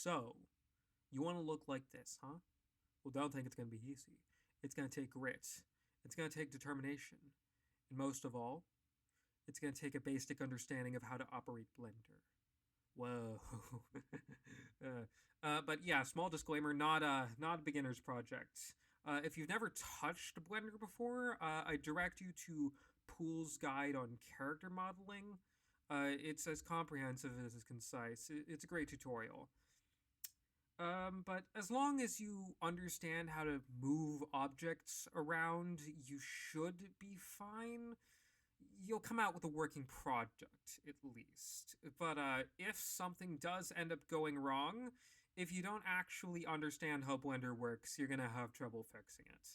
So, you want to look like this, huh? Well, don't think it's going to be easy. It's going to take grit. It's going to take determination. And most of all, it's going to take a basic understanding of how to operate Blender. Whoa. But yeah, small disclaimer, not a beginner's project. If you've never touched Blender before, I direct you to Pool's Guide on Character Modeling. It's as comprehensive as it's concise. It's a great tutorial. But as long as you understand how to move objects around, you should be fine. You'll come out with a working product, at least. But if something does end up going wrong, if you don't actually understand how Blender works, you're going to have trouble fixing it.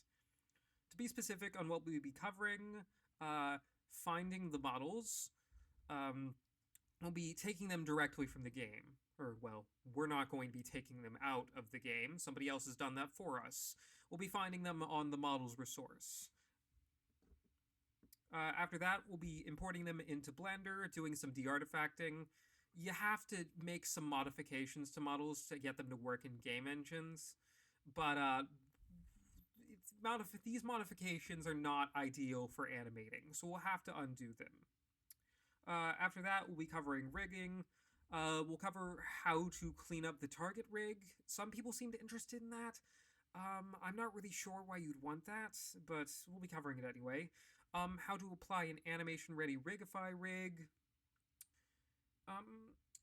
To be specific on what we'll be covering, finding the models, um, we'll be taking them directly from the game. Or, well, we're not going to be taking them out of the game. Somebody else has done that for us. We'll be finding them on the models resource. After that, we'll be importing them into Blender, doing some de-artifacting. You have to make some modifications to models to get them to work in game engines, but these modifications are not ideal for animating, so we'll have to undo them. After that, we'll be covering rigging. We'll cover how to clean up the target rig. Some people seemed interested in that. I'm not really sure why you'd want that, but we'll be covering it anyway. How to apply an animation-ready rigify rig.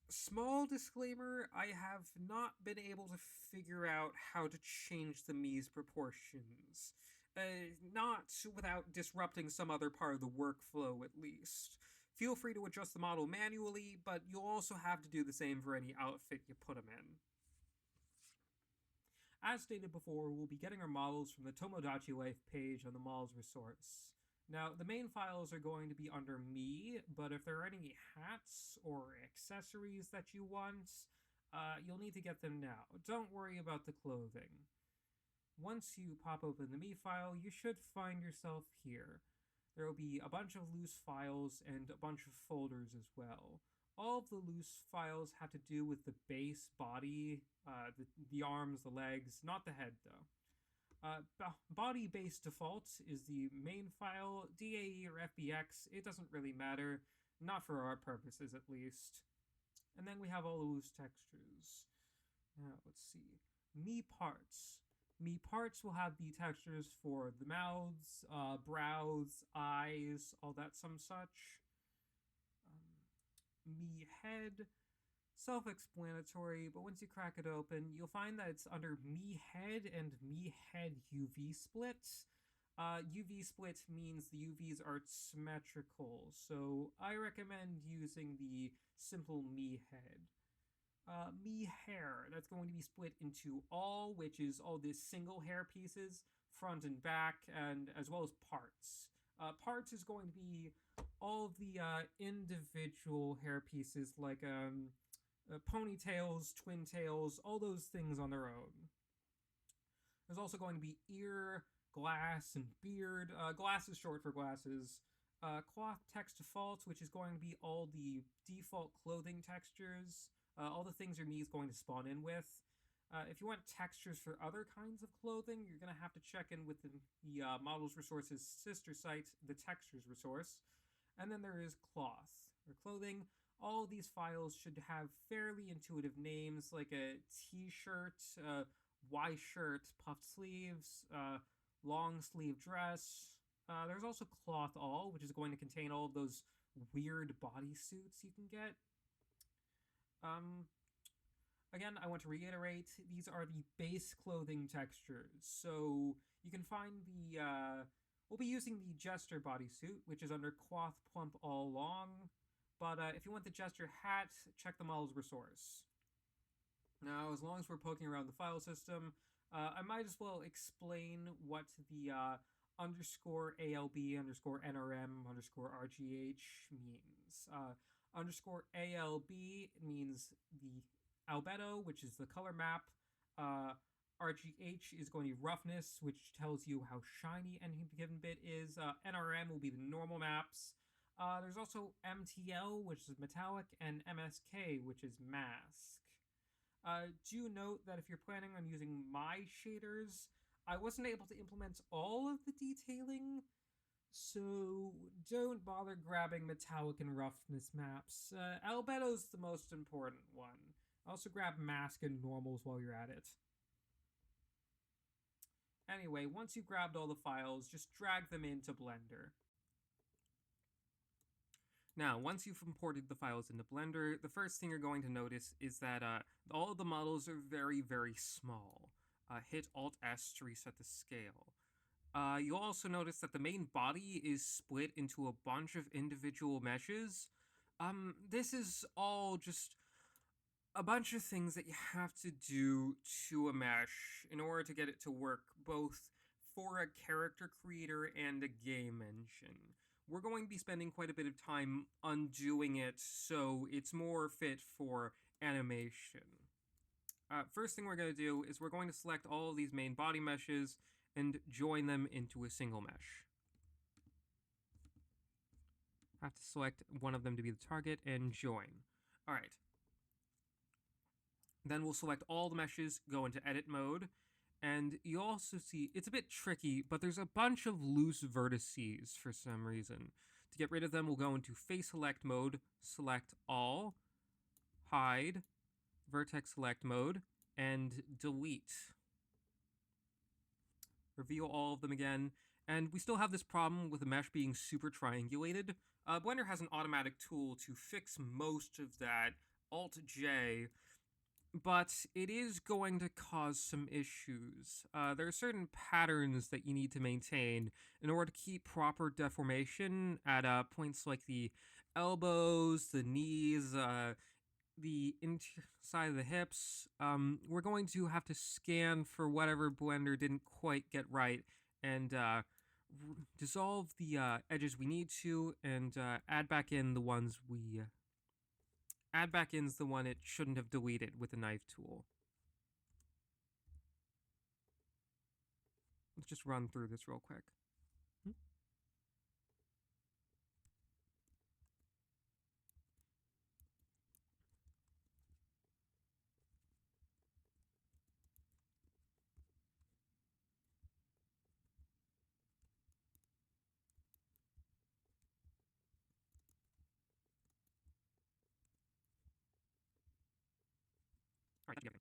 Small disclaimer, I have not been able to figure out how to change the Mii's proportions. Not without disrupting some other part of the workflow, at least. Feel free to adjust the model manually, but you'll also have to do the same for any outfit you put them in. As stated before, we'll be getting our models from the Tomodachi Life page on the models resource. Now, the main files are going to be under me, but if there are any hats or accessories that you want, you'll need to get them now. Don't worry about the clothing. Once you pop open the me file, you should find yourself here. There will be a bunch of loose files and a bunch of folders as well. All of the loose files have to do with the base body, the arms, the legs, not the head though. Body base default is the main file. DAE or FBX, it doesn't really matter, not for our purposes at least. And then we have all the loose textures. Now, let's see. Me parts. Me parts will have the textures for the mouths, brows, eyes, all that some such. Me head, self-explanatory, but once you crack it open, you'll find that it's under Me Head and Me Head UV split. UV split means the UVs are symmetrical, so I recommend using the simple Me Head. Me Hair, that's going to be split into all, which is all the single hair pieces, front and back, and as well as parts. Parts is going to be all of the individual hair pieces, like ponytails, twin tails, all those things on their own. There's also going to be ear, glass, and beard. Glass is short for glasses. Cloth text default, which is going to be all the default clothing textures, all the things your Mii is going to spawn in with. If you want textures for other kinds of clothing, you're going to have to check in with the Models Resource's sister site, the Textures resource. And then there is cloth, or clothing. All of these files should have fairly intuitive names, like a t-shirt, Y-shirt, puffed sleeves, long sleeve dress. There's also cloth all, which is going to contain all of those weird bodysuits you can get. Again, I want to reiterate, these are the base clothing textures. So you can find the, we'll be using the Jester bodysuit, which is under cloth plump all along. But if you want the Jester hat, check the models resource. Now, as long as we're poking around the file system, I might as well explain what the underscore ALB underscore NRM underscore RGH means. Underscore ALB means the albedo, which is the color map. RGH is going to be roughness, which tells you how shiny any given bit is. NRM will be the normal maps. There's also MTL, which is metallic, and MSK, which is mask. Do note that if you're planning on using my shaders, I wasn't able to implement all of the detailing, so don't bother grabbing metallic and roughness maps. Albedo's the most important one. Also grab mask and normals while you're at it. Anyway, once you've grabbed all the files, just drag them into Blender. Now, once you've imported the files into Blender, the first thing you're going to notice is that all of the models are very, very small. Hit Alt-S to reset the scale. You'll also notice that the main body is split into a bunch of individual meshes. This is all just a bunch of things that you have to do to a mesh in order to get it to work both for a character creator and a game engine. We're going to be spending quite a bit of time undoing it so it's more fit for animation. First thing we're going to do is we're going to select all of these main body meshes and join them into a single mesh. Have to select one of them to be the target and join. Alright. Then we'll select all the meshes, go into edit mode, and you'll also see, it's a bit tricky, but there's a bunch of loose vertices for some reason. To get rid of them, we'll go into face select mode, select all, hide, vertex select mode, and delete. Reveal all of them again, and we still have this problem with the mesh being super triangulated. Blender has an automatic tool to fix most of that, Alt-J, but it is going to cause some issues. There are certain patterns that you need to maintain in order to keep proper deformation at points like the elbows, the knees, the inside of the hips. We're going to have to scan for whatever Blender didn't quite get right and dissolve the edges we need to and add back in the ones we... Add back in's the one it shouldn't have deleted with the knife tool. Let's just run through this real quick. Alright,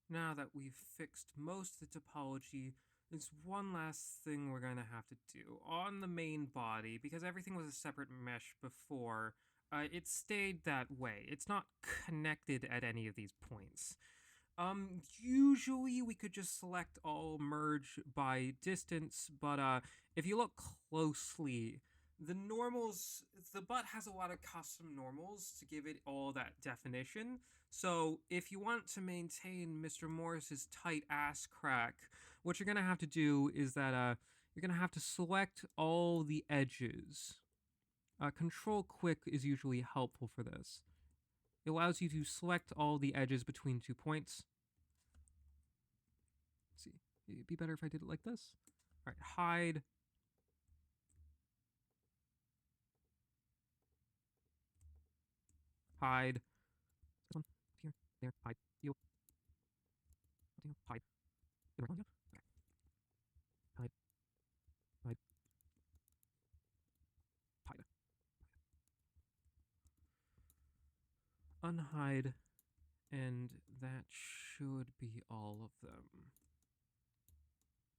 now that we've fixed most of the topology, there's one last thing we're going to have to do. On the main body, because everything was a separate mesh before, it stayed that way. It's not connected at any of these points. Usually we could just select all merge by distance, but if you look closely, the normals, the butt has a lot of custom normals to give it all that definition. So if you want to maintain Mr. Morris's tight ass crack, what you're going to have to do is that you're going to have to select all the edges. Control Quick is usually helpful for this. It allows you to select all the edges between 2 points. Let's see, it'd be better if I did it like this. All right, hide. Hide. This one, here, there, hide, you. Hide. Okay. Hide. Hide. Hide. Unhide, and that should be all of them.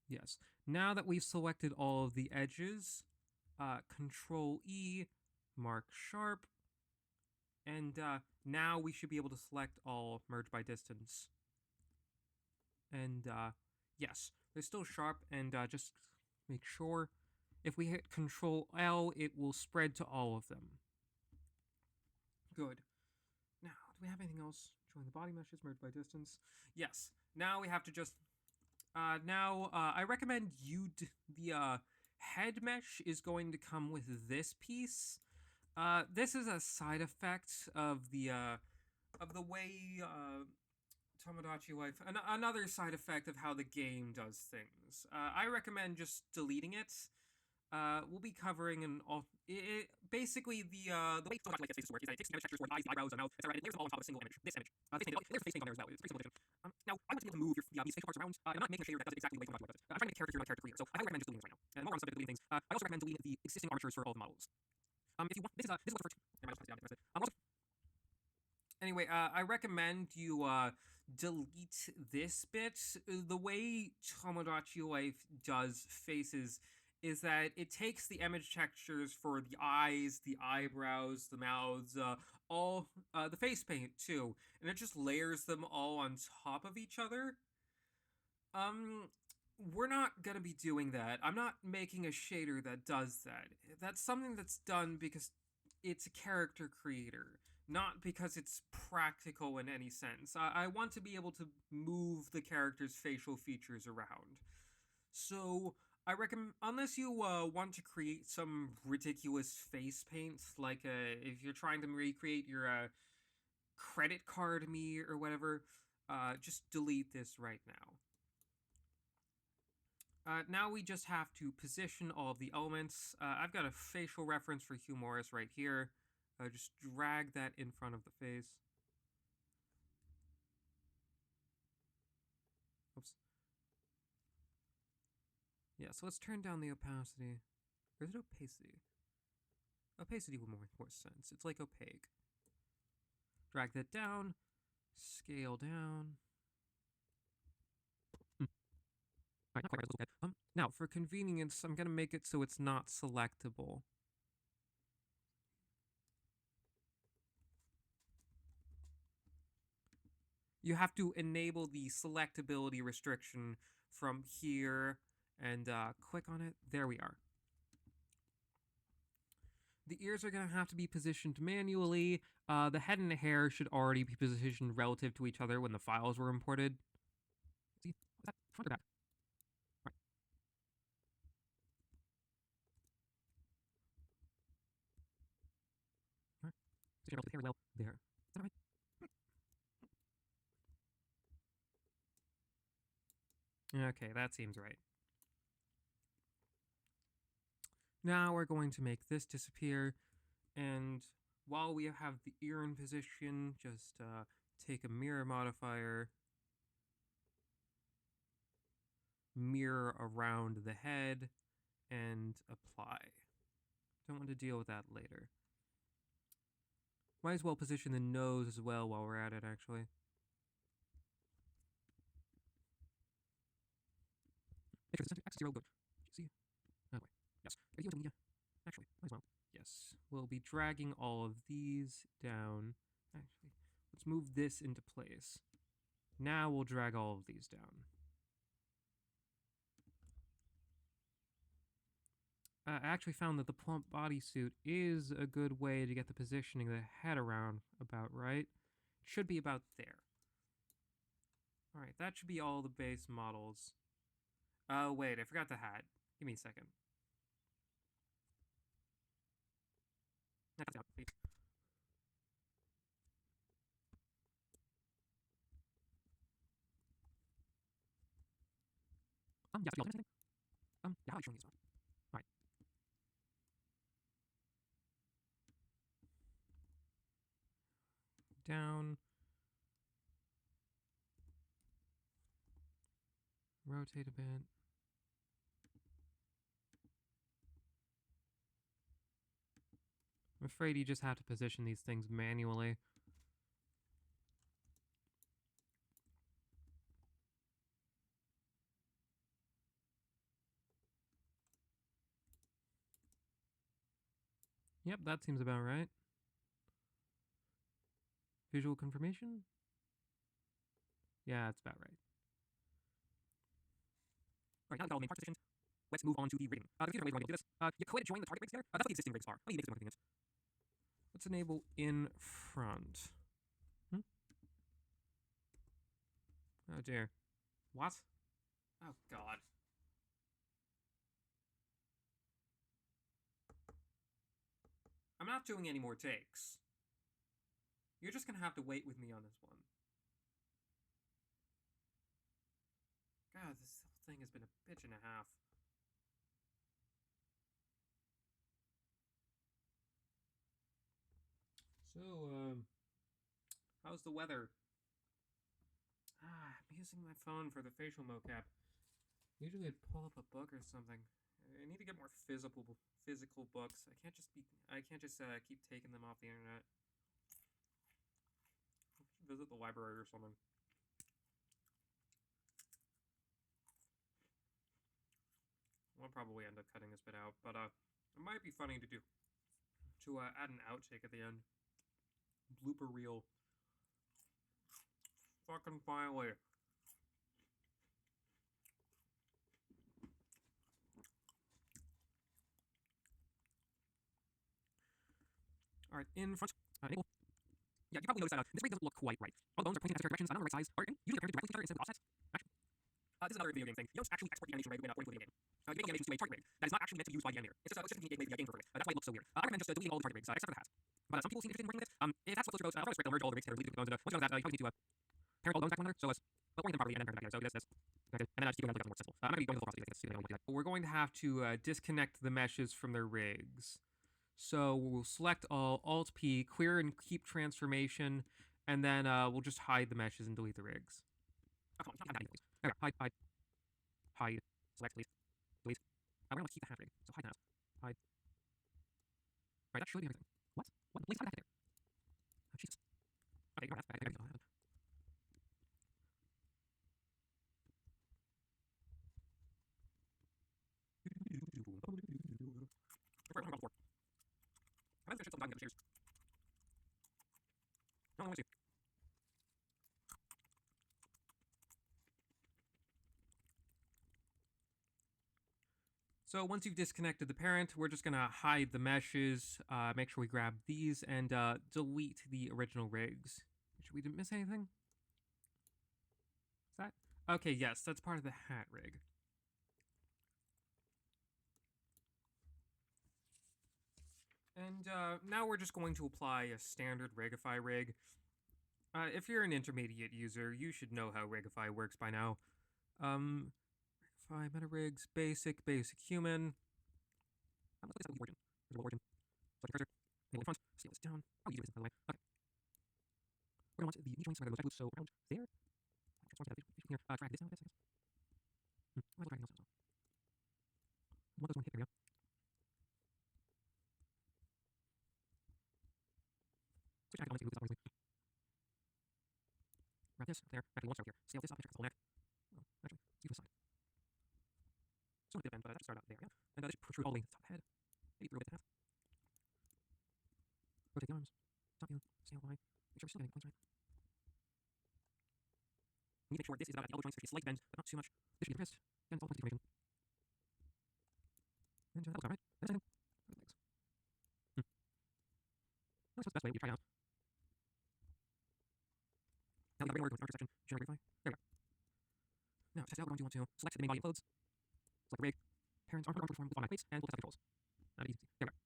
Yes. Now that we've selected all of the edges, Control E, mark sharp, and now we should be able to select all merge by distance. And yes, they're still sharp, and just make sure if we hit Control L, it will spread to all of them. Good. Now, do we have anything else? Join the body meshes, merge by distance. Yes. Now we have to just... I recommend the head mesh is going to come with this piece. This is a side effect of the way Tomodachi Life... another side effect of how the game does things. I recommend just deleting it. We'll be covering basically the way tomodachi life faces work is that it takes the image textures for the eyes, the eyebrows, the mouth, etc., and it layers them all on top of a single image. This image. There's a face paint on there as well. It's pretty simple. Now, I want to be able to move these facial parts around. I'm not making a shader that does it exactly the way tomodachi does it. I'm trying to make a character like character creator, so I highly recommend just deleting this right now. And while we're on the subject of deleting things, I also recommend deleting the existing armatures for all the models. If you want, this is what the first. Never mind, I'll just also, anyway, I recommend you delete this bit. The way Tomodachi Life does faces is that it takes the image textures for the eyes, the eyebrows, the mouths, all the face paint too, and it just layers them all on top of each other. We're not gonna be doing that. I'm not making a shader that does that. That's something that's done because it's a character creator, not because it's practical in any sense. I want to be able to move the character's facial features around. So I recommend, unless you want to create some ridiculous face paint, like if you're trying to recreate your credit card me or whatever, just delete this right now. Now we just have to position all of the elements. I've got a facial reference for humoris right here. Just drag that in front of the face. Oops. Yeah, so let's turn down the opacity. Or is it opacity? Opacity would make more sense. It's like opaque. Drag that down. Scale down. Alright, not quite right, that's okay. Now, for convenience, I'm going to make it so it's not selectable. You have to enable the selectability restriction from here and click on it. There we are. The ears are going to have to be positioned manually. The head and the hair should already be positioned relative to each other when the files were imported. See? Was that front or back? Right. All right. So relative hair as well. There. Is that all right? Okay, that seems right. Now we're going to make this disappear, and while we have the ear in position, just take a mirror modifier, mirror around the head, and apply. Don't want to deal with that later. Might as well position the nose as well while we're at it, actually. Make sure the center X0 good. See? Oh, wait. Yes. Actually, might as well. Yes. We'll be dragging all of these down. Actually, let's move this into place. Now we'll drag all of these down. I actually found that the plump bodysuit is a good way to get the positioning of the head around about right. It should be about there. Alright, that should be all the base models. Oh, wait, I forgot the hat. Give me a second. That's out, please. Yeah, to be honest, yeah, how are you showing these? Alright. Down. Rotate a bit. I'm afraid you just have to position these things manually. Yep, that seems about right. Visual confirmation? Yeah, that's about right. Alright, now that all the main parts positioned, let's move on to the rigging. There's a few different ways we're going to do this. You could join the target rigs there. That's what the existing rigs are. Let me make this more convenient. Let's enable in front. Oh dear. What? Oh god. I'm not doing any more takes. You're just gonna have to wait with me on this one. God, this whole thing has been a bitch and a half. So, how's the weather? I'm using my phone for the facial mocap. Usually I'd pull up a book or something. I need to get more physical books. I can't just keep taking them off the internet. I should visit the library or something. I'll probably end up cutting this bit out, but it might be funny to do to add an outtake at the end. Blooper reel. Fucking finally. All right, in front. Enable. Yeah, you probably noticed that this rig doesn't look quite right. All the bones are pointing in esoteric directions, not on the right size. Usually they're printed directly together instead of offsets. This is another video game thing. You don't actually export the animation rig according to the video game. You make the animations to a target rig that is not actually meant to be used by the animator. It's just a game version of it. That's why it looks so weird. I recommend just deleting all the target rigs, except for the hats. But some people seem interested in working with it. If that's what flows through both, I'll just break, they'll merge all the rigs together, delete the bones, and once you know that, you probably need to parent all the bones back together. So let's orient them properly and then parent them back together. So this. Okay. And then just keep going to more accessible. I'm not going to be going to the full process. You guys we're going to have to disconnect the meshes from their rigs. So we'll select all, Alt P, clear and keep transformation, and then we'll just hide the meshes and delete the rigs. Oh, come on, please. Okay, hide, select, delete. We're going to keep the hat rig, so hide now. Hide. Alright, that should be everything. What? Please hide that there. Oh, Jesus. Okay, you're right. There we go. So once you've disconnected the parent, we're just going to hide the meshes, make sure we grab these, and delete the original rigs. Make sure we didn't miss anything. Is that? Okay, yes, that's part of the hat rig. And now we're just going to apply a standard Rigify rig. If you're an intermediate user, you should know how Rigify works by now. Rigify, meta rigs, basic human. Let's look at origin. There's a origin. Select cursor. Enable front. Scale this down. How easy is this, by the way? Okay. We're going to want the knee joints. I'm going to go so around there. Here. Drag this down a bit, I guess. I'll drag this down. One of those one hit. There we go. Switch back on to move this up, obviously. Grab this up there. Actually, one start here. Scale this up and check the full neck. Well, actually, let's do this side. So a bit of bend, but that should start out there, yeah. And this should protrude all the way to the top of the head. Maybe through a bit and a half. Rotate the arms. Top view. Scale line. Make sure we're still getting the points right. We need to make sure this is about at the elbow joints. There should be a slight bend, but not too much. This should be the wrist. Bend all the points of information. And that looks alright. That's everything. Legs. That's the best way. We try it out. Now we got brain order with section. Generate Rigify. There we go. Now, to test it out, we're going to want to select the main body and clothes. Select the rig. Parents arm perform with automatic weights, and we'll test the controls. Not easy to see. There we go.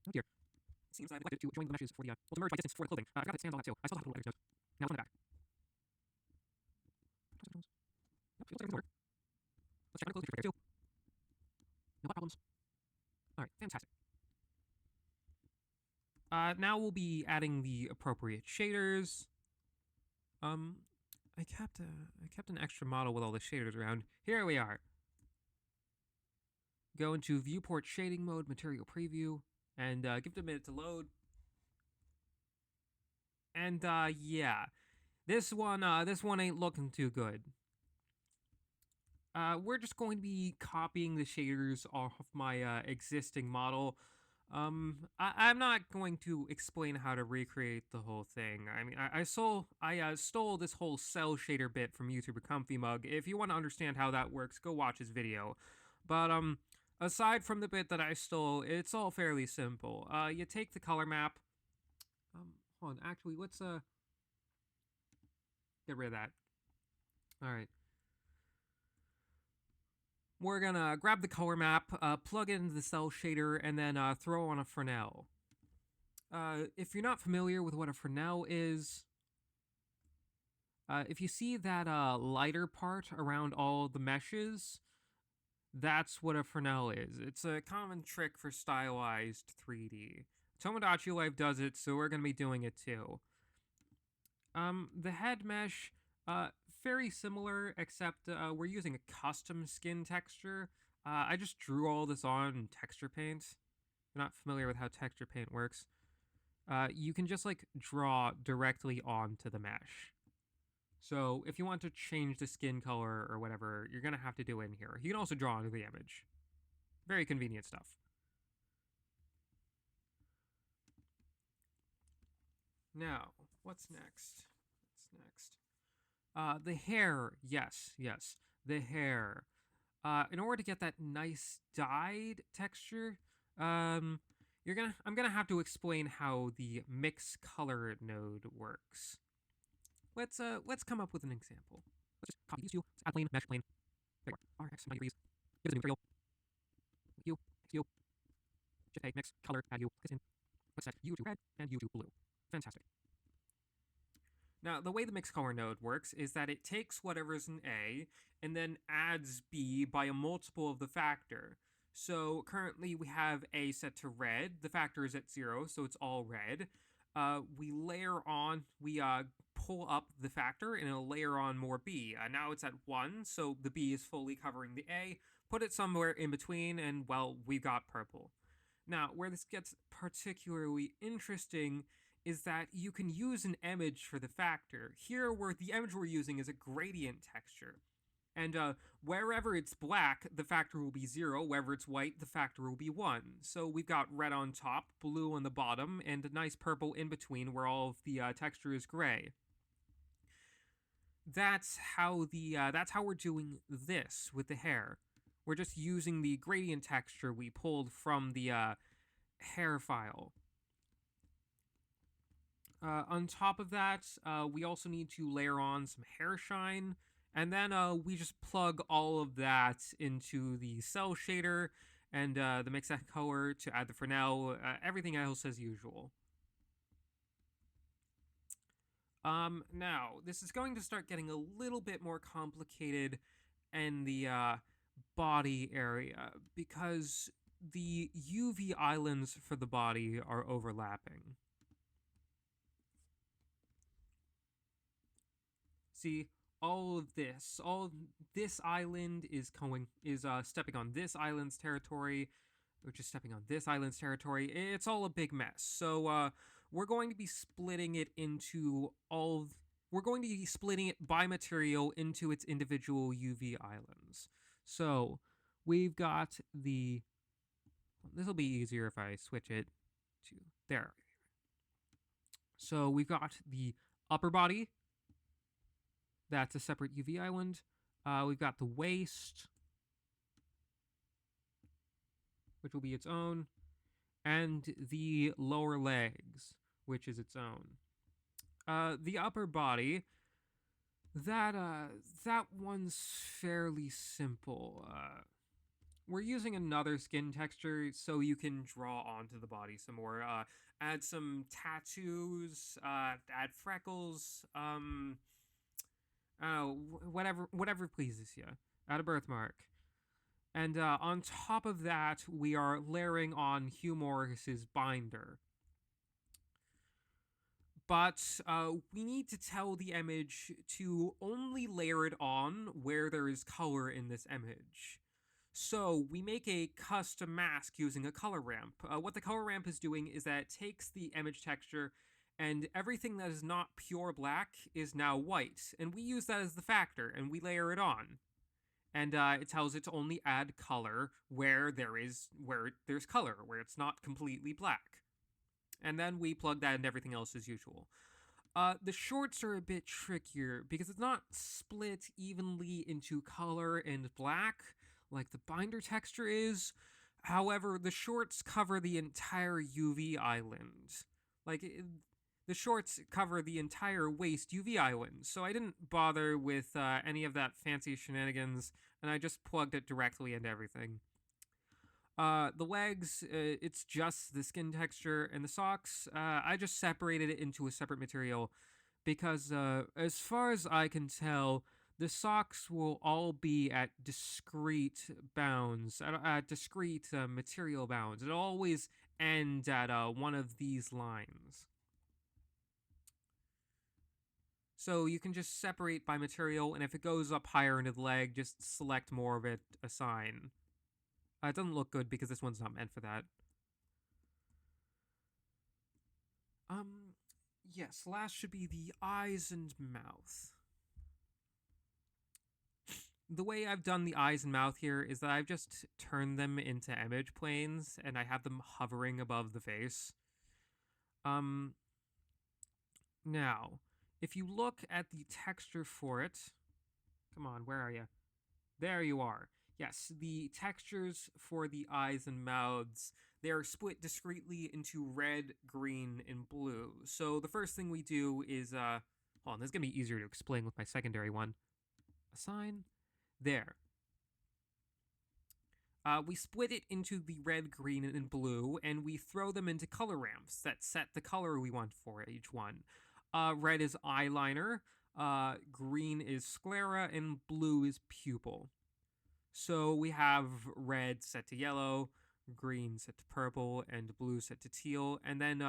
Oh dear. It seems I've neglected to join the meshes for the, well, to merge by distance for the clothing. I forgot that it stands on that too. I still have a little extra toes. Now, on the back. Nope, feels like everything work. Let's check on the clothes picture too. No problems. Alright, fantastic. Now we'll be adding the appropriate shaders. I kept an extra model with all the shaders around. Here we are. Go into viewport shading mode, material preview, and give it a minute to load. And yeah, this one ain't looking too good. We're just going to be copying the shaders off of my existing model. I'm not going to explain how to recreate the whole thing. I mean, I stole this whole cell shader bit from YouTuber Comfy Mug. If you want to understand how that works, go watch his video. But aside from the bit that I stole, it's all fairly simple. You take the color map. Hold on, actually, let's get rid of that. All right. We're gonna grab the color map, plug it into the cell shader, and then throw on a Fresnel. If you're not familiar with what a Fresnel is, if you see that lighter part around all the meshes, that's what a Fresnel is. It's a common trick for stylized 3D. Tomodachi Wave does it, so we're going to be doing it too. The head mesh, very similar, except we're using a custom skin texture. I just drew all this on texture paint. If you're not familiar with how texture paint works, you can just like draw directly onto the mesh. So if you want to change the skin color or whatever, you're going to have to do it in here. You can also draw onto the image. Very convenient stuff. Now, what's next? The hair. Yes, the hair. In order to get that nice dyed texture, I'm gonna have to explain how the mix color node works. Let's come up with an example. Let's just copy these two. Add plane, mesh plane. There we are. RX 90 degrees. Give us a new material. U. Shift A, mix, color, add U. Click in. Let's set U to red and U to blue. Fantastic. Now, the way the mix color node works is that it takes whatever's in A and then adds B by a multiple of the factor. So currently we have A set to red. The factor is at 0, so it's all red. We layer on, we pull up the factor and it'll layer on more B. Now it's at 1, so the B is fully covering the A. Put it somewhere in between and, well, we've got purple. Now, where this gets particularly interesting is that you can use an image for the factor. Here, where the image we're using is a gradient texture. And wherever it's black, the factor will be 0. Wherever it's white, the factor will be 1. So we've got red on top, blue on the bottom, and a nice purple in between where all of the texture is gray. That's how we're doing this with the hair. We're just using the gradient texture we pulled from the hair file. On top of that, we also need to layer on some hair shine, and then we just plug all of that into the cell shader and the mix color to add the Fresnel, everything else as usual. Now, this is going to start getting a little bit more complicated in the body area because the UV islands for the body are overlapping. See, all this island is stepping on this island's territory, which is stepping on this island's territory. It's all a big mess. So we're going to be splitting it by material into its individual UV islands. So we've got this will be easier if I switch it to there. So we've got the upper body. That's a separate UV island. We've got the waist, which will be its own, and the lower legs, which is its own. The upper body, that one's fairly simple. We're using another skin texture so you can draw onto the body some more. Add some tattoos, add freckles, whatever pleases you. Add a birthmark. And on top of that, we are layering on Hugh Morris's binder. But we need to tell the image to only layer it on where there is color in this image. So we make a custom mask using a color ramp. What the color ramp is doing is that it takes the image texture and everything that is not pure black is now white. And we use that as the factor, and we layer it on. And it tells it to only add color where there's color, where it's not completely black. And then we plug that into everything else as usual. The shorts are a bit trickier because it's not split evenly into color and black like the binder texture is. However, the shorts cover the entire UV island. The shorts cover the entire waist UV island, so I didn't bother with any of that fancy shenanigans, and I just plugged it directly into everything. The legs, it's just the skin texture, and the socks, I just separated it into a separate material because, as far as I can tell, the socks will all be at discrete bounds, at discrete material bounds. It'll always end at one of these lines. So you can just separate by material, and if it goes up higher into the leg, just select more of it, assign. It doesn't look good because this one's not meant for that. Yes, last should be the eyes and mouth. The way I've done the eyes and mouth here is that I've just turned them into image planes, and I have them hovering above the face. Now, if you look at the texture for it, come on, where are you? There you are. Yes, the textures for the eyes and mouths, they are split discretely into red, green, and blue. So the first thing we do is, hold on, this is going to be easier to explain with my secondary one. Assign. There. We split it into the red, green, and blue, and we throw them into color ramps that set the color we want for each one. Red is eyeliner, green is sclera, and blue is pupil. So we have red set to yellow, green set to purple, and blue set to teal. And then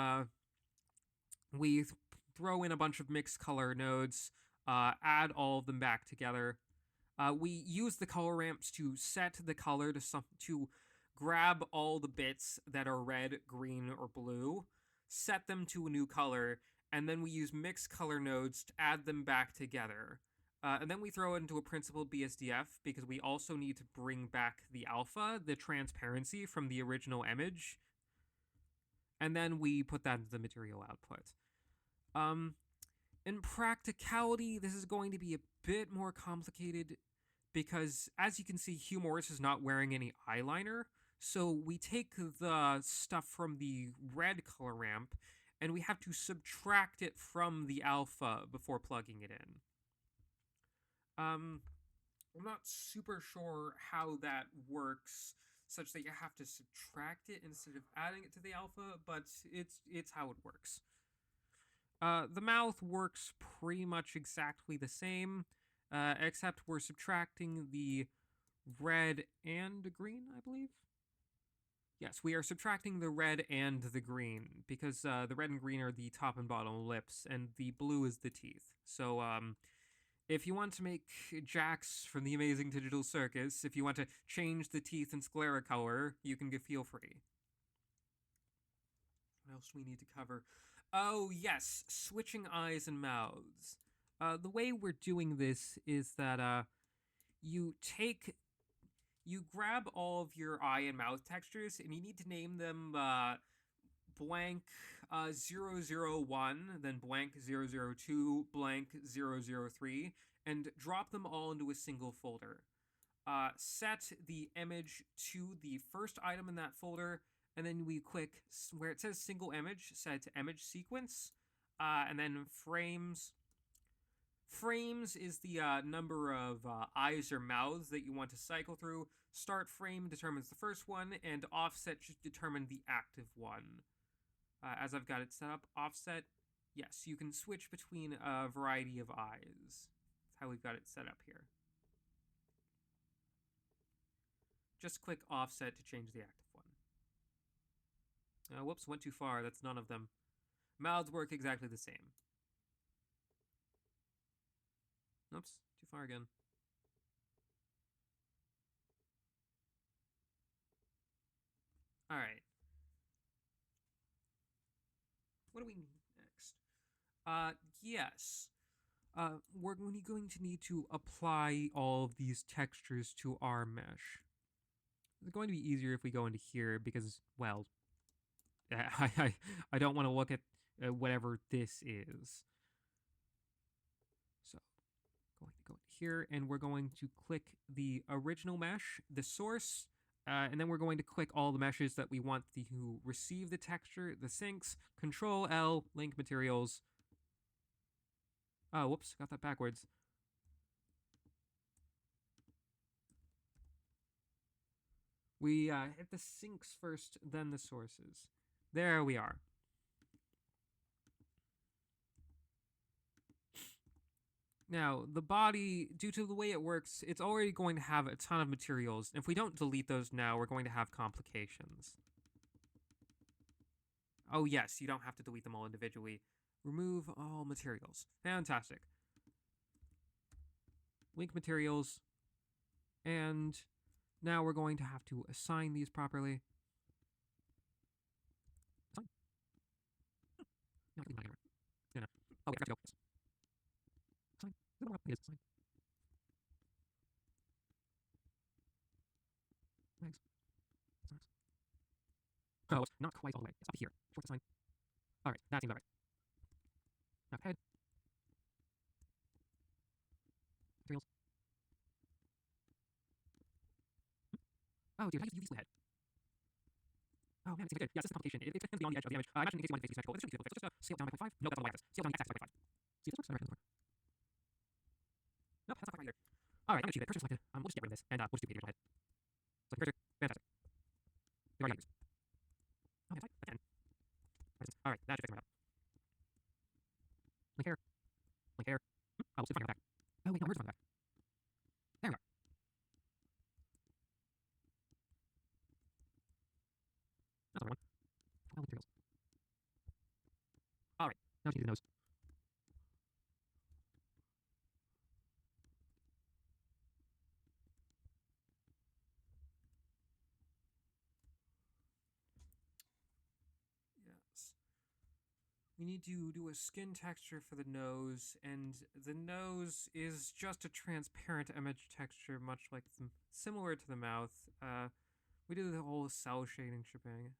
we throw in a bunch of mixed color nodes, add all of them back together. We use the color ramps to set the color to grab all the bits that are red, green, or blue, set them to a new color, and then we use mixed color nodes to add them back together. And then we throw it into a principled BSDF because we also need to bring back the alpha, the transparency from the original image. And then we put that into the material output. In practicality, this is going to be a bit more complicated because, as you can see, Humorous is not wearing any eyeliner. So we take the stuff from the red color ramp and we have to subtract it from the alpha before plugging it in. I'm not super sure how that works, such that you have to subtract it instead of adding it to the alpha, but it's how it works. The mouth works pretty much exactly the same, except we're subtracting the red and the green, I believe. Yes, we are subtracting the red and the green, because the red and green are the top and bottom lips, and the blue is the teeth. So, if you want to make Jax from the Amazing Digital Circus, if you want to change the teeth and sclera color, you can feel free. What else do we need to cover? Oh, yes, switching eyes and mouths. The way we're doing this is that you grab all of your eye and mouth textures, and you need to name them blank 001, then blank 002, blank 003, and drop them all into a single folder. Set the image to the first item in that folder, and then we click where it says single image, set it to image sequence, and then frames. Frames is the number of eyes or mouths that you want to cycle through. Start frame determines the first one, and offset should determine the active one. As I've got it set up, offset, yes, you can switch between a variety of eyes. That's how we've got it set up here. Just click offset to change the active one. Whoops, went too far. That's none of them. Mouths work exactly the same. Oops, too far again. All right. What do we need next? Yes. We're going to need to apply all of these textures to our mesh. It's going to be easier if we go into here because, well, I don't want to look at whatever this is. So, going to go here, and we're going to click the original mesh, the source, and then we're going to click all the meshes that we want to receive the texture, the sinks, Control L, link materials. Oh, whoops, got that backwards. We hit the sinks first, then the sources. There we are. Now, the body, due to the way it works, it's already going to have a ton of materials. If we don't delete those now, we're going to have complications. Oh yes, you don't have to delete them all individually. Remove all materials. Fantastic. Link materials. And now we're going to have to assign these properly. Assign. No, I can no. Oh, wait, I forgot to go. Assign. It is assign. Thanks. Oh, not quite all the way. It's up here. Force assign. Alright, that seems alright. Now head. Materials. Oh, dude, how do you use the head? Oh man, it seems good. Yeah, this is a complication. It extends beyond the edge of the image. I imagine in case you want to face these spectacle, this shouldn't be too difficult. So just scale it down by 0.5. Nope, that's on the y-axis. Scale down the x-axis by 0.5. See if this works. Nope, that's not quite right either. Alright, I'm gonna cheat it. Cursor selected. We'll just get rid of this, and we'll just duplicate the original head. Select cursor. Fantastic. We already got this. Oh, man, again. Alright, that should fix it right out. Link hair. Link hair. Oh, we'll still find it back. Oh, wait, no, we're just back. There we are. That's another one. Well, materials. Alright, now we need the nose. Yes. We need to do a skin texture for the nose, and the nose is just a transparent image texture, much like similar to the mouth. We do the whole cell shading shebang.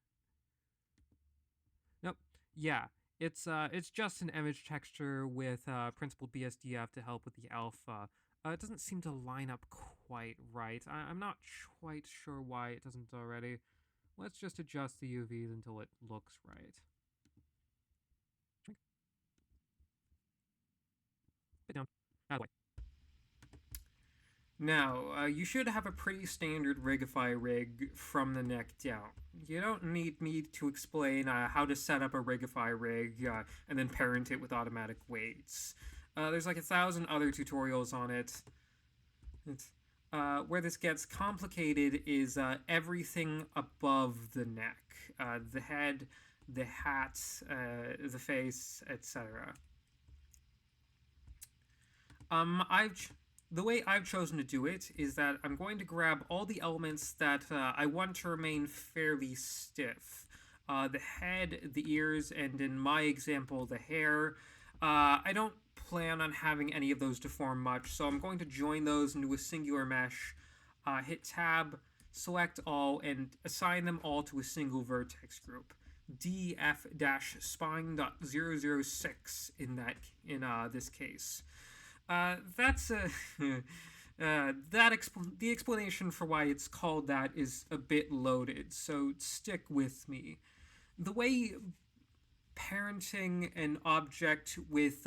Nope. Yeah, it's just an image texture with principled BSDF to help with the alpha. It doesn't seem to line up quite right. I'm not quite sure why it doesn't already. Let's just adjust the UVs until it looks right. Shrink. Bit down. Out of the way. Now, you should have a pretty standard Rigify rig from the neck down. You don't need me to explain how to set up a Rigify rig and then parent it with automatic weights. There's like 1,000 other tutorials on it. Where this gets complicated is everything above the neck. The head, the hat, the face, etc. The way I've chosen to do it is that I'm going to grab all the elements that I want to remain fairly stiff. The head, the ears, and in my example, the hair. I don't plan on having any of those deform much, so I'm going to join those into a singular mesh, hit tab, select all, and assign them all to a single vertex group. df-spine.006 in this case. That's the explanation for why it's called that is a bit loaded, so stick with me. The way parenting an object with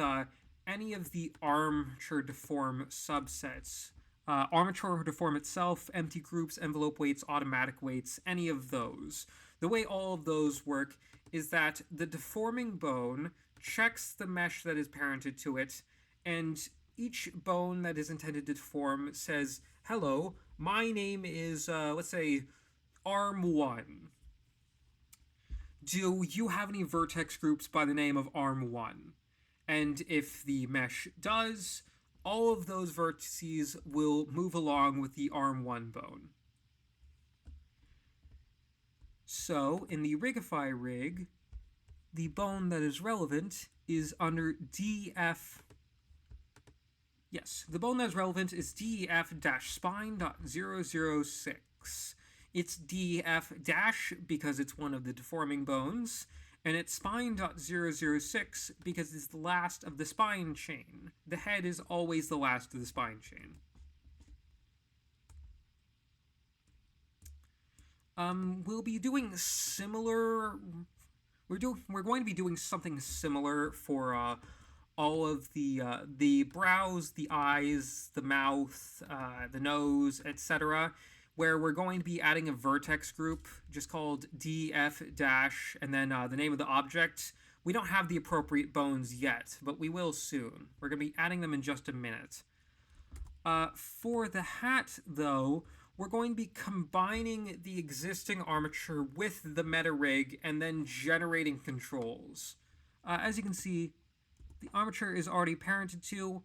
any of the armature deform subsets, armature deform itself, empty groups, envelope weights, automatic weights, any of those. The way all of those work is that the deforming bone checks the mesh that is parented to it, and each bone that is intended to deform says, hello, my name is, let's say, arm 1. Do you have any vertex groups by the name of arm 1? And if the mesh does, all of those vertices will move along with the arm 1 bone. So, in the Rigify rig, the bone that is relevant is under DF. Yes, the bone that is relevant is DF-spine.006. It's DF- because it's one of the deforming bones, and it's spine.006 because it's the last of the spine chain. The head is always the last of the spine chain. We'll be doing similar. We're going to be doing something similar for all of the brows, the eyes, the mouth, the nose, etc., where we're going to be adding a vertex group just called df- and then the name of the object. We don't have the appropriate bones yet, but we will soon. We're going to be adding them in just a minute. For the hat, though, we're going to be combining the existing armature with the meta rig and then generating controls. As you can see, the armature is already parented to.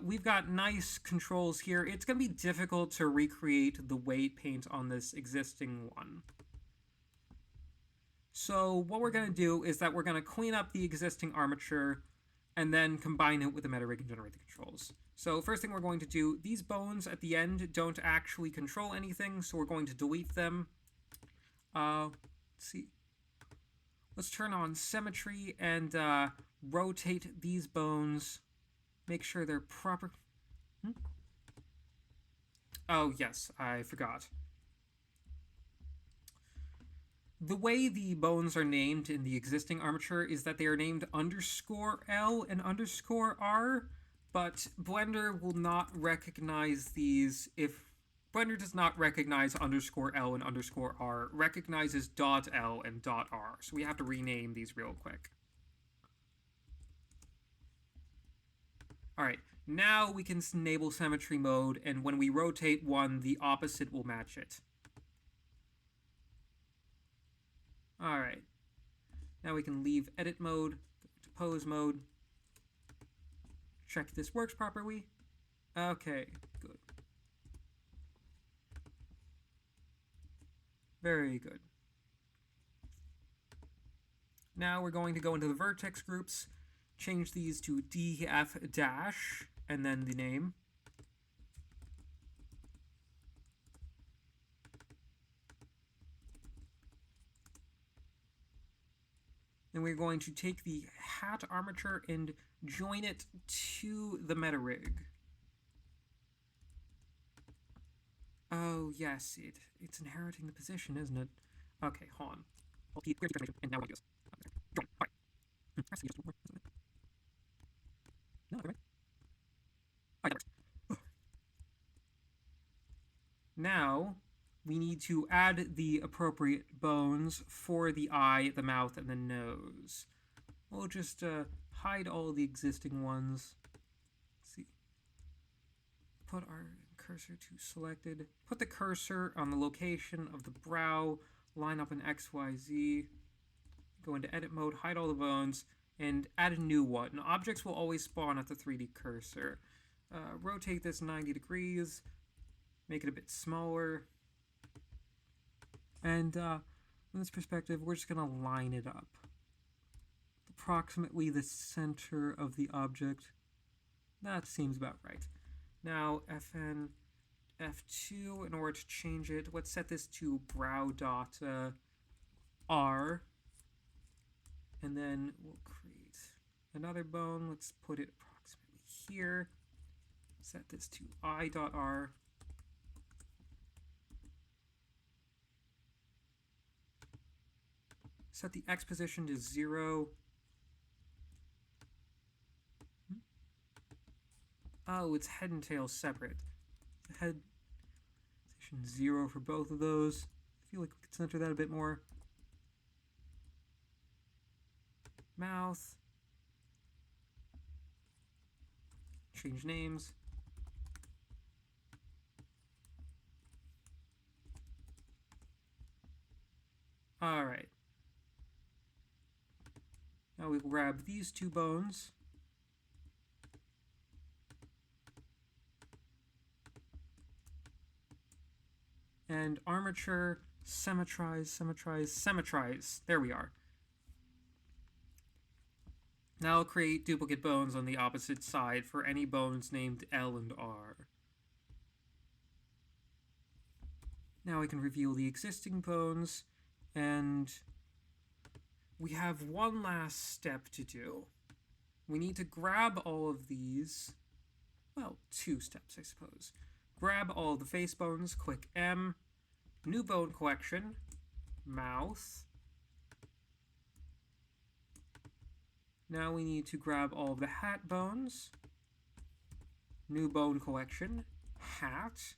We've got nice controls here. It's going to be difficult to recreate the weight paint on this existing one. So what we're going to do is that we're going to clean up the existing armature and then combine it with the meta rig and generate the controls. So first thing we're going to do, these bones at the end don't actually control anything, so we're going to delete them. Let's see. Let's turn on symmetry and rotate these bones. Make sure they're proper. Oh, yes, I forgot. The way the bones are named in the existing armature is that they are named _L and _R, but Blender will not recognize these if Blender does not recognize _L and _R, recognizes .L and .R, so we have to rename these real quick. Alright, now we can enable symmetry mode, and when we rotate one, the opposite will match it. Alright, now we can leave edit mode, go to pose mode, check this works properly. Okay, good. Very good. Now we're going to go into the vertex groups, change these to df dash, and then the name. Then we're going to take the hat armature and join it to the meta rig. Oh, yes, it's inheriting the position, isn't it? Okay, hold on. I'll keep clear the transformation, and now we'll do this. Join. All right. That's just more, isn't it? No, right? All right, that works. Now, we need to add the appropriate bones for the eye, the mouth, and the nose. We'll just hide all the existing ones. Let's see. Put our cursor to selected. Put the cursor on the location of the brow. Line up an XYZ. Go into edit mode, hide all the bones, and add a new one. Objects will always spawn at the 3D cursor. Rotate this 90 degrees. Make it a bit smaller. And from this perspective, we're just going to line it up. Approximately the center of the object. That seems about right. Now, FN F2, in order to change it, let's set this to brow.R. And then we'll create another bone. Let's put it approximately here. Set this to I.R. Set the X position to 0. Oh, it's head and tail separate. The head position 0 for both of those. I feel like we could center that a bit more. Mouth. Change names. Alright. Now we will grab these two bones. And armature, symmetrize. There we are. Now I'll create duplicate bones on the opposite side for any bones named L and R. Now we can reveal the existing bones, and we have one last step to do. We need to grab all of these, well, 2 steps, I suppose. Grab all the face bones, click M, new bone collection, mouth. Now we need to grab all of the hat bones, new bone collection, hat,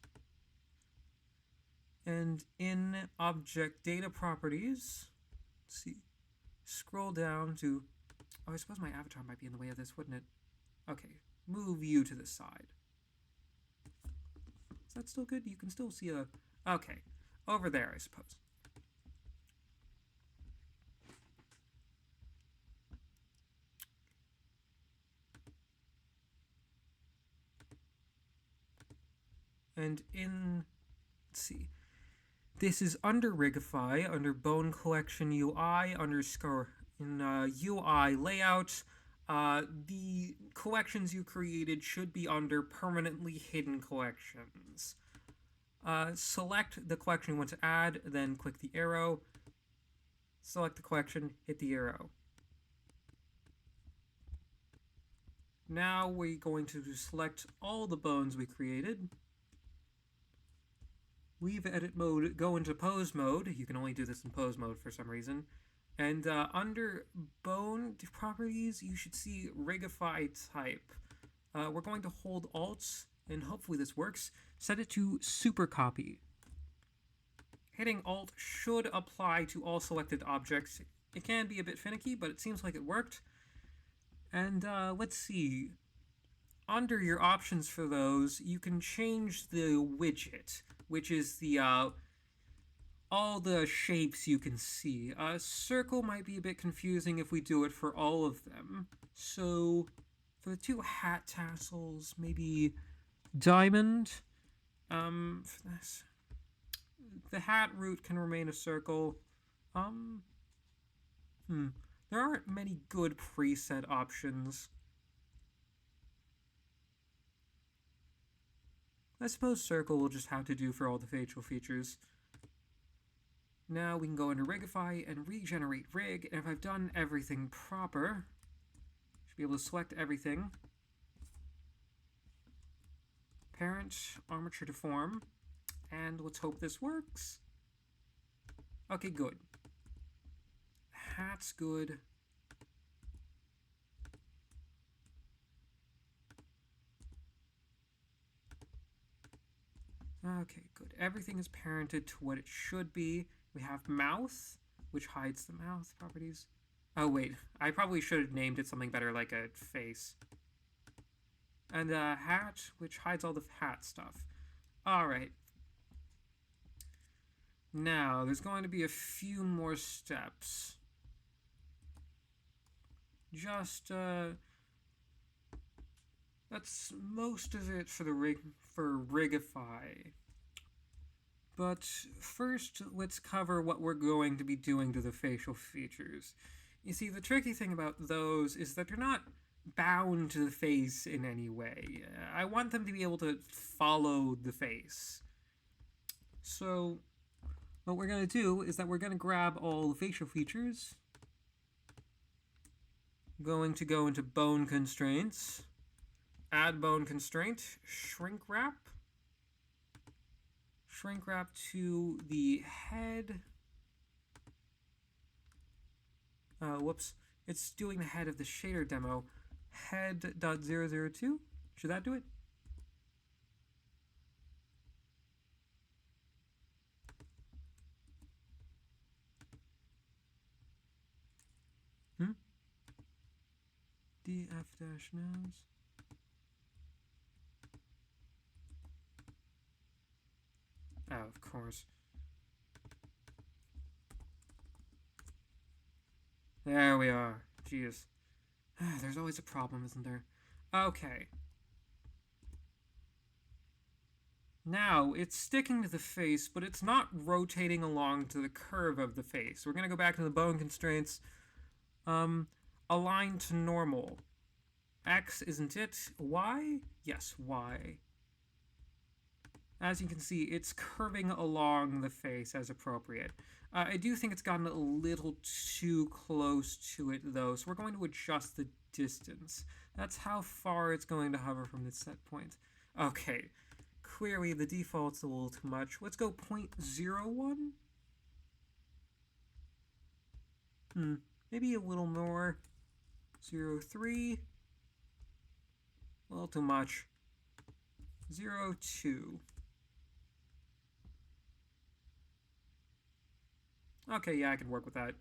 and in object data properties, let's see, scroll down to, oh, I suppose my avatar might be in the way of this, wouldn't it? Okay, move you to the side. Is that still good? You can still see a... Okay. Over there, I suppose. And in... Let's see. This is under Rigify, under Bone Collection UI, underscore in UI layout. The collections you created should be under permanently hidden collections. Select the collection you want to add, then click the arrow. Select the collection, hit the arrow. Now we're going to select all the bones we created. Leave edit mode, go into pose mode. You can only do this in pose mode for some reason. And under bone properties, you should see Rigify type. We're going to hold Alt, and hopefully this works. Set it to super copy. Hitting Alt should apply to all selected objects. It can be a bit finicky, but it seems like it worked. And let's see. Under your options for those, you can change the widget, which is the all the shapes you can see. Circle might be a bit confusing if we do it for all of them. So for the two hat tassels, maybe diamond. For this, the hat root can remain a circle. There aren't many good preset options. I suppose circle will just have to do for all the facial features. Now we can go into Rigify and regenerate rig, and if I've done everything proper, should be able to select everything. Parent, armature deform, and let's hope this works. Okay, good. Hat's good. Okay, good. Everything is parented to what it should be. We have mouth, which hides the mouth properties. Oh, wait. I probably should have named it something better, like a face. And hat, which hides all the hat stuff. Alright. Now, there's going to be a few more steps. Just, that's most of it for the Rigify. But first, let's cover what we're going to be doing to the facial features. You see, the tricky thing about those is that they're not bound to the face in any way. I want them to be able to follow the face. So, what we're going to do is that we're going to grab all the facial features. Going to go into bone constraints. Add bone constraint. Shrink wrap. Shrink wrap to the head. Whoops. It's doing the head of the shader demo. Head.002. Should that do it? DF-nose. Oh, of course. There we are. Jeez. There's always a problem, isn't there? Okay. Now, it's sticking to the face, but it's not rotating along to the curve of the face. We're going to go back to the bone constraints. Align to normal. X, isn't it? Y? Yes, Y. As you can see, it's curving along the face as appropriate. I do think it's gotten a little too close to it, though, so we're going to adjust the distance. That's how far it's going to hover from the set point. Okay, clearly the default's a little too much. Let's go 0.01? Maybe a little more. 0.3. A little too much. 0.2. Okay, yeah, I can work with that.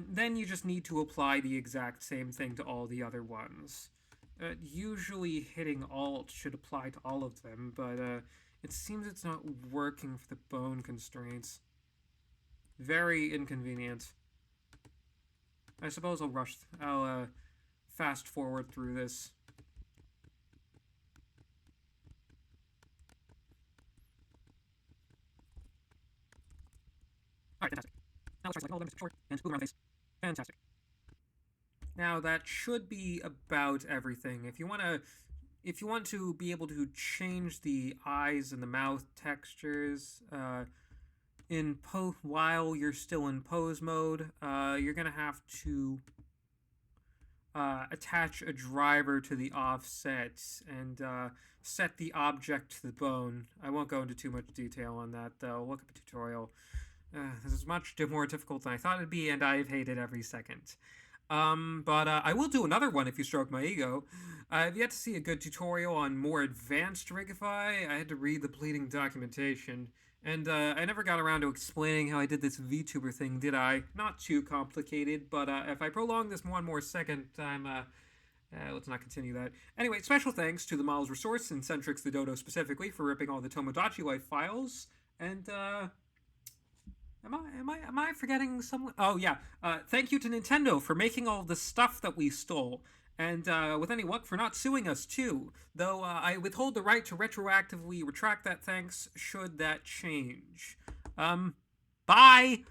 Then you just need to apply the exact same thing to all the other ones. Usually hitting Alt should apply to all of them, but It seems it's not working for the bone constraints. Very inconvenient. I suppose I'll fast forward through this. Alright, fantastic. Now let's try select all items short and move around the face. Fantastic. Now that should be about everything. If you want to be able to change the eyes and the mouth textures, while you're still in pose mode, you're gonna have to attach a driver to the offset and set the object to the bone. I won't go into too much detail on that, though. Look at the tutorial. This is much more difficult than I thought it'd be, and I've hated every second. But I will do another one if you stroke my ego. I've yet to see a good tutorial on more advanced Rigify. I had to read the bleeding documentation. And I never got around to explaining how I did this VTuber thing, did I? Not too complicated, but if I prolong this one more second, let's not continue that. Anyway, special thanks to the Miles Resource and CentrixeTheDodo specifically for ripping all the Tomodachi Life files. And, Am I forgetting someone? Oh, yeah. Thank you to Nintendo for making all the stuff that we stole. And with any luck, for not suing us, too. Though I withhold the right to retroactively retract that thanks should that change. Bye!